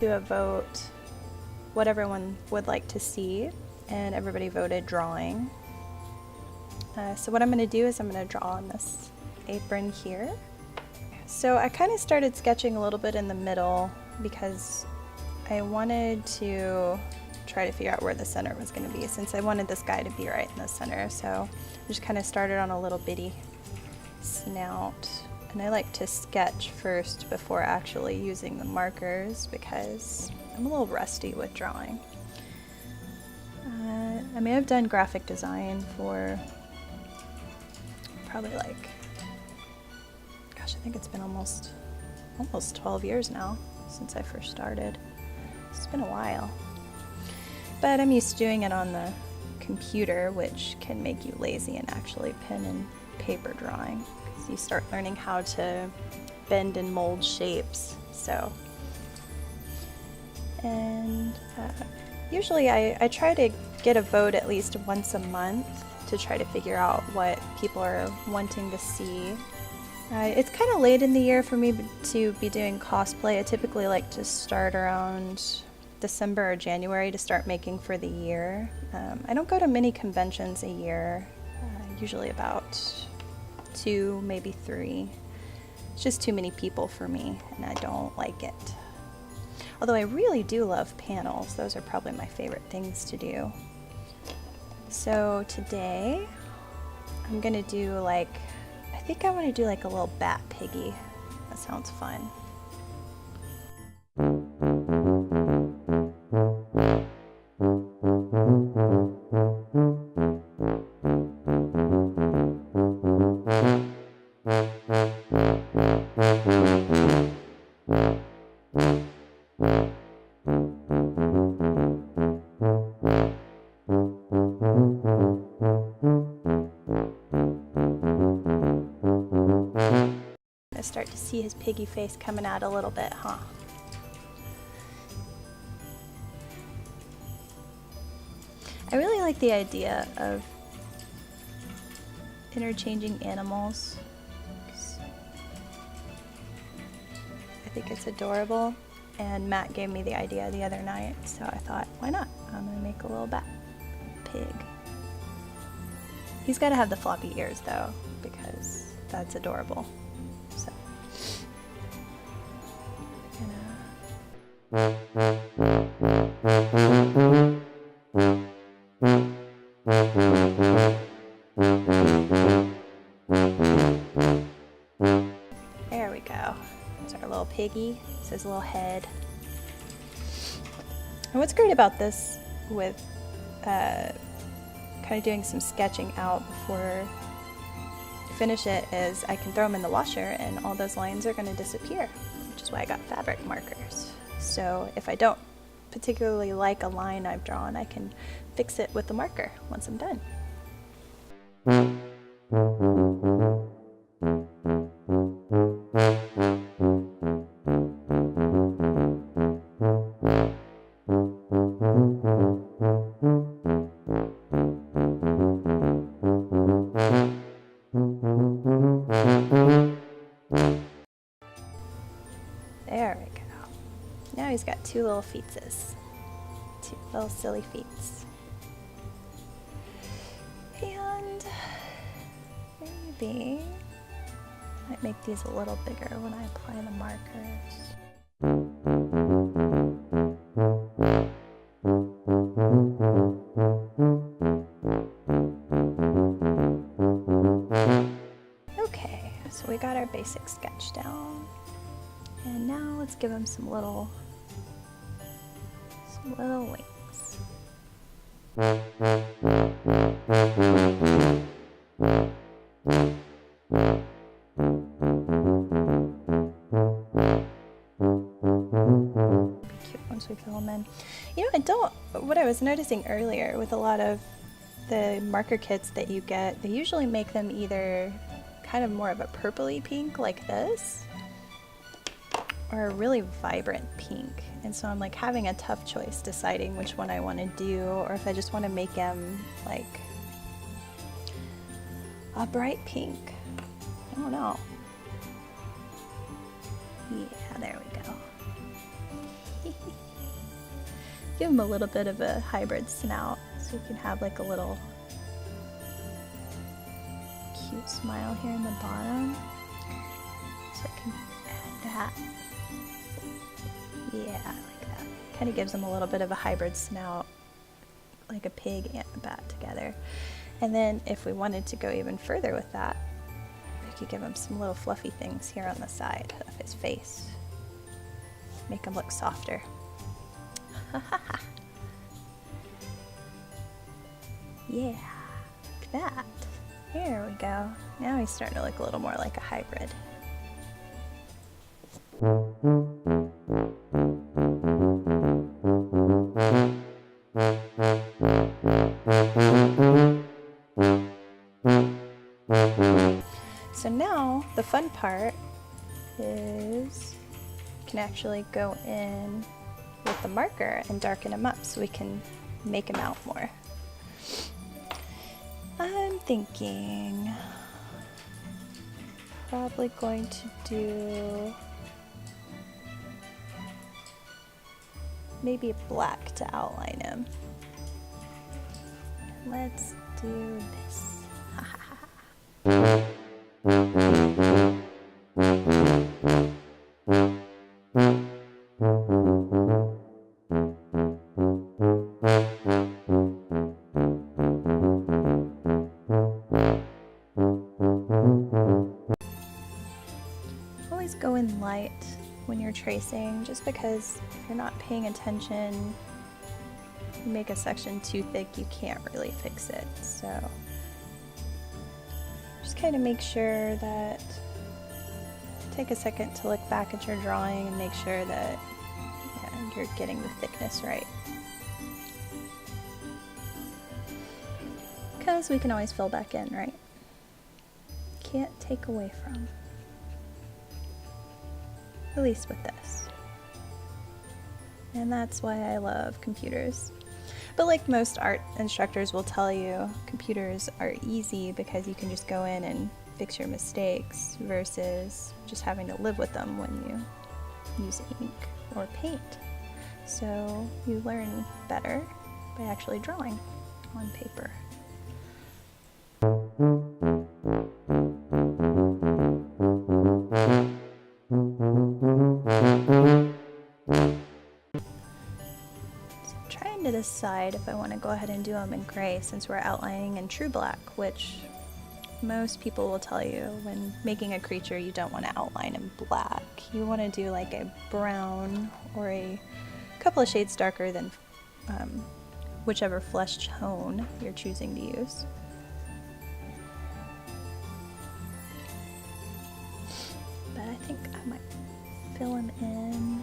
Do a vote what everyone would like to see, and everybody voted drawing. So what I'm going to do is I'm going to draw on this apron here. So I kind of started sketching a little bit in the middle because I wanted to try to figure out where the center was going to be, since I wanted this guy to be right in the center. So I just kind of started on a little bitty snout, and I like to sketch first before actually using the markers because I'm a little rusty with drawing. I mean, I've done graphic design for probably like, gosh, I think it's been almost 12 years now since I first started. It's been a while. But I'm used to doing it on the computer, which can make you lazy and actually pen and paper drawing, because you start learning how to bend and mold shapes. So, and usually I try to get a vote at least once a month to try to figure out what people are wanting to see. It's kind of late in the year for me to be doing cosplay. I typically like to start around December or January to start making for the year. I don't go to many conventions a year, usually about 2, maybe 3. It's just too many people for me, and I don't like it. Although I really do love panels. Those are probably my favorite things to do. So today I'm gonna do I think I want to do like a little bat piggy. That sounds fun. I start to see his piggy face coming out a little bit, huh? I really like the idea of interchanging animals. I think it's adorable, and Matt gave me the idea the other night, so I thought, why not? I'm gonna make a little bat pig. He's gotta have the floppy ears though, because that's adorable. So, there we go. There's our little piggy. It's his little head. And what's great about this with kind of doing some sketching out before you finish it is I can throw them in the washer and all those lines are going to disappear, which is why I got fabric markers. So if I don't particularly like a line I've drawn, I can fix it with the marker once I'm done. There we go. Now he's got 2 little feetses. 2 little silly feets. And maybe I might make these a little bigger when I apply the markers. Okay, so we got our basic sketch down. And now let's give him some little wings. Cute once we fill them in. You know, what I was noticing earlier with a lot of the marker kits that you get, they usually make them either kind of more of a purpley pink like this, or a really vibrant pink. And so I'm like having a tough choice deciding which one I want to do, or if I just want to make him like a bright pink. I don't know. Yeah, there we go. Give him a little bit of a hybrid snout so you can have like a little cute smile here in the bottom. So I can add that. Yeah, I like that. Kind of gives him a little bit of a hybrid snout, like a pig and a bat together. And then if we wanted to go even further with that, we could give him some little fluffy things here on the side of his face. Make him look softer. Yeah, like that. There we go. Now he's starting to look a little more like a hybrid. So now the fun part is you can actually go in with the marker and darken him up so we can make him out more. I'm thinking probably going to do maybe black to outline him. Let's do this. Always go in light when you're tracing, just because if you're not paying attention, you make a section too thick, you can't really fix it. So just kind of make sure that, take a second to look back at your drawing and make sure that you're getting the thickness right. Because we can always fill back in, right? Can't take away from. At least with this. And that's why I love computers. But like most art instructors will tell you, computers are easy because you can just go in and fix your mistakes versus just having to live with them when you use ink or paint. So you learn better by actually drawing on paper. To decide if I want to go ahead and do them in gray, since we're outlining in true black, which most people will tell you when making a creature you don't want to outline in black. You want to do like a brown or a couple of shades darker than whichever flesh tone you're choosing to use. But I think I might fill him in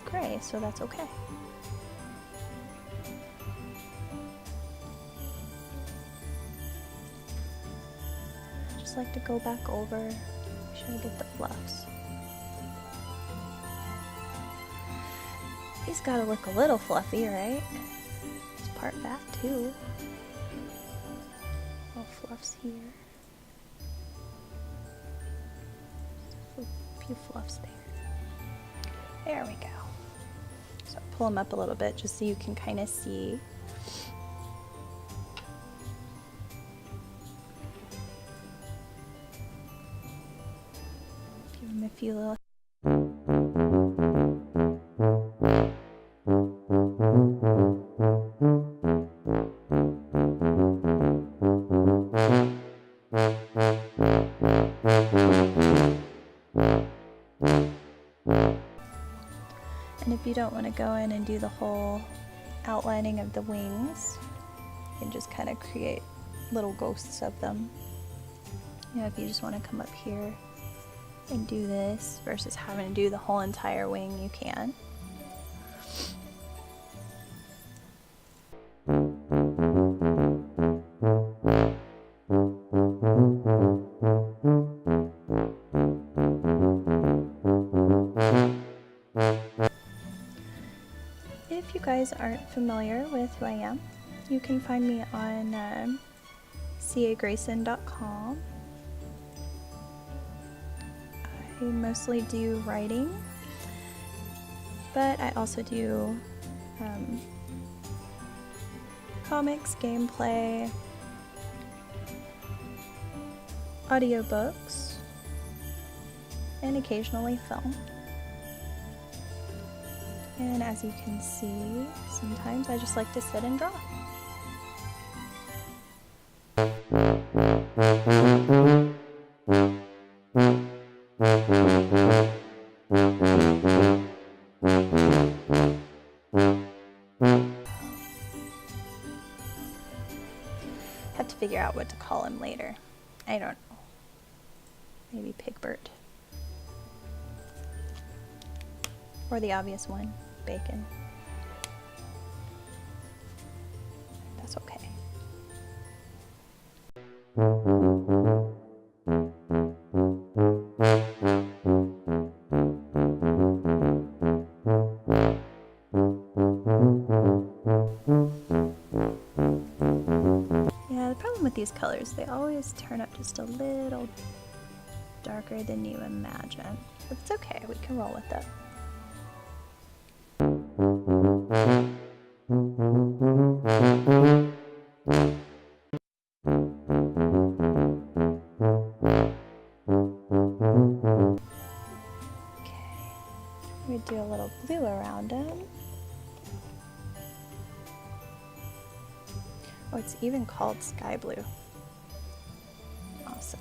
gray, so that's okay. Like to go back over, make sure I get the fluffs. He's got to look a little fluffy, right? It's part bat too. Little fluffs here. A few fluffs there. There we go. So pull them up a little bit just so you can kind of see. A few little. And if you don't want to go in and do the whole outlining of the wings, you can just kind of create little ghosts of them. You know, if you just want to come up here and do this versus having to do the whole entire wing, you can. If you guys aren't familiar with who I am, you can find me on cagreyson.com. I mostly do writing, but I also do comics, gameplay, audiobooks, and occasionally film. And as you can see, sometimes I just like to sit and draw. Have to figure out what to call him later. I don't know. Maybe Pigbert. Or the obvious one, Bacon. That's okay. Yeah, the problem with these colors, they always turn up just a little darker than you imagine. But it's okay, we can roll with it. We do a little blue around him. Oh, it's even called sky blue. Awesome.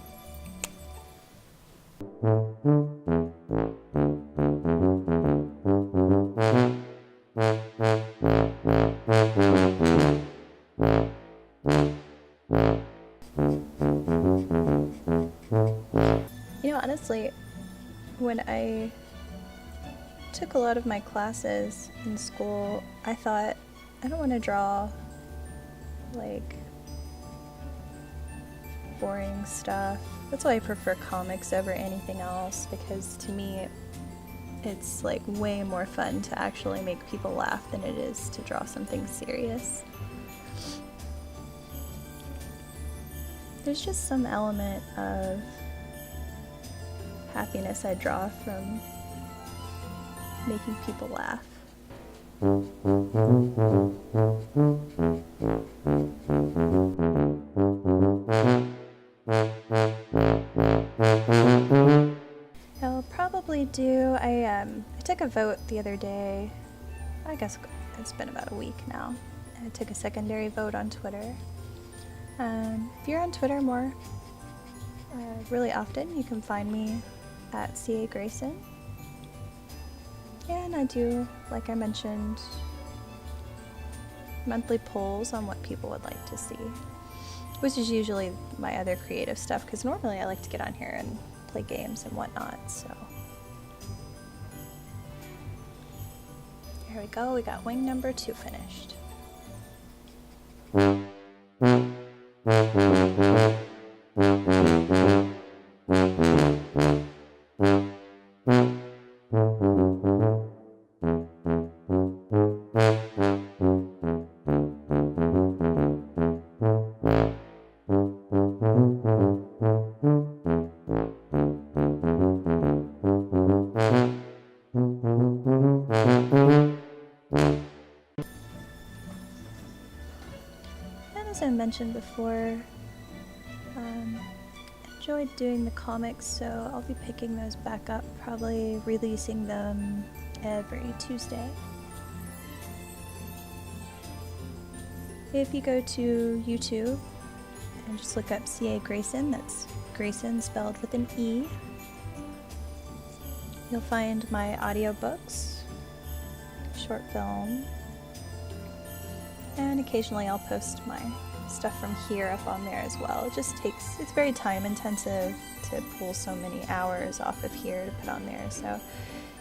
You know, honestly, when I took a lot of my classes in school, I thought, I don't want to draw like boring stuff. That's why I prefer comics over anything else, because to me it's like way more fun to actually make people laugh than it is to draw something serious. There's just some element of happiness I draw from making people laugh. I'll probably do, I took a vote the other day. I guess it's been about a week now. I took a secondary vote on Twitter. If you're on Twitter more really often, you can find me at CA Greyson. And I do, like I mentioned, monthly polls on what people would like to see, which is usually my other creative stuff, because normally I like to get on here and play games and whatnot, so. Here we go, we got wing number 2 finished. As I mentioned before, I enjoyed doing the comics, so I'll be picking those back up, probably releasing them every Tuesday. If you go to YouTube and just look up CA Greyson, that's Greyson spelled with an E, you'll find my audiobooks, short film, and occasionally I'll post my stuff from here up on there as well. It just takes, it's very time intensive to pull so many hours off of here to put on there, so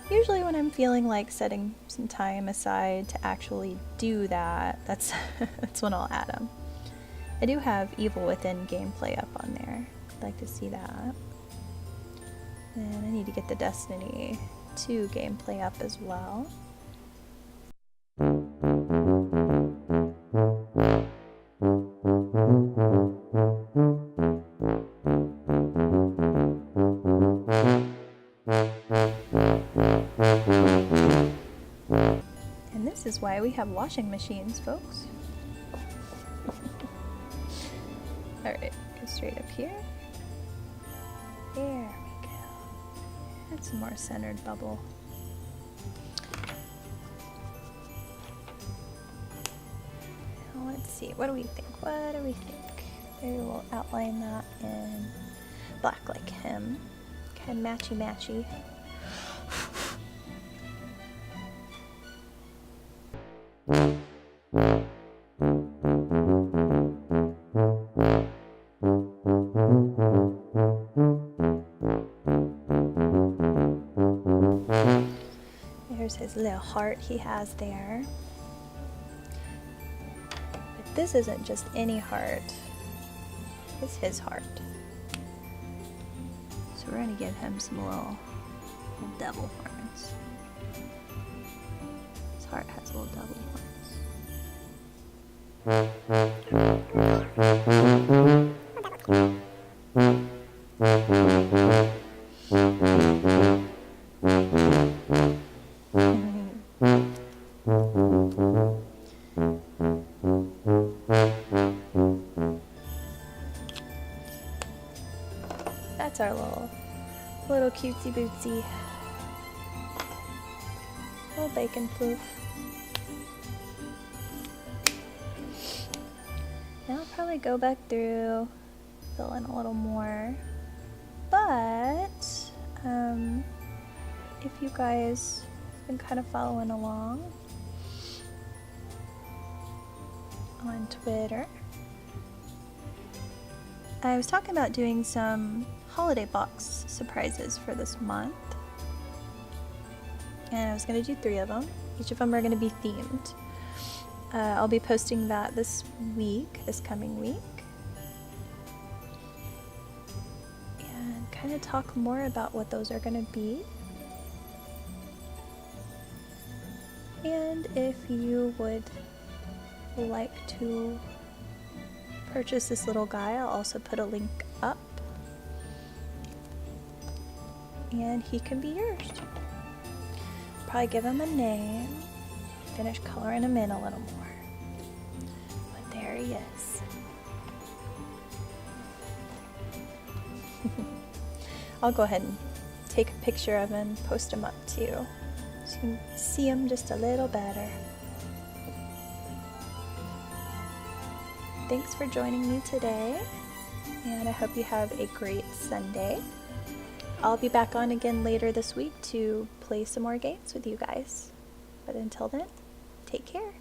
usually when I'm feeling like setting some time aside to actually do that, that's when I'll add them. I do have Evil Within gameplay up on there. I'd like to see that. And I need to get the Destiny 2 gameplay up as well. And this is why we have washing machines, folks. Alright, go straight up here. There we go. Add some more centered bubble. Now let's see, what do we think? What do we think? Maybe we'll outline that in black like him. Kind of matchy-matchy. There's his little heart he has there. But this isn't just any heart. It's his heart. So we're going to give him some little devil horns. His heart has little devil That's our little cutesy bootsy little bacon poof. Now I'll probably go back through, fill in a little more, but if you guys have been kind of following along on Twitter, I was talking about doing some holiday box surprises for this month, and I was going to do 3 of them. Each of them are going to be themed. I'll be posting that this coming week, and kind of talk more about what those are going to be. And if you would like to purchase this little guy, I'll also put a link up, and he can be yours. Probably give him a name, finish coloring him in a little more, but there he is. I'll go ahead and take a picture of him, post him up too, so you can see him just a little better. Thanks for joining me today, and I hope you have a great Sunday. I'll be back on again later this week to play some more games with you guys. But until then, take care.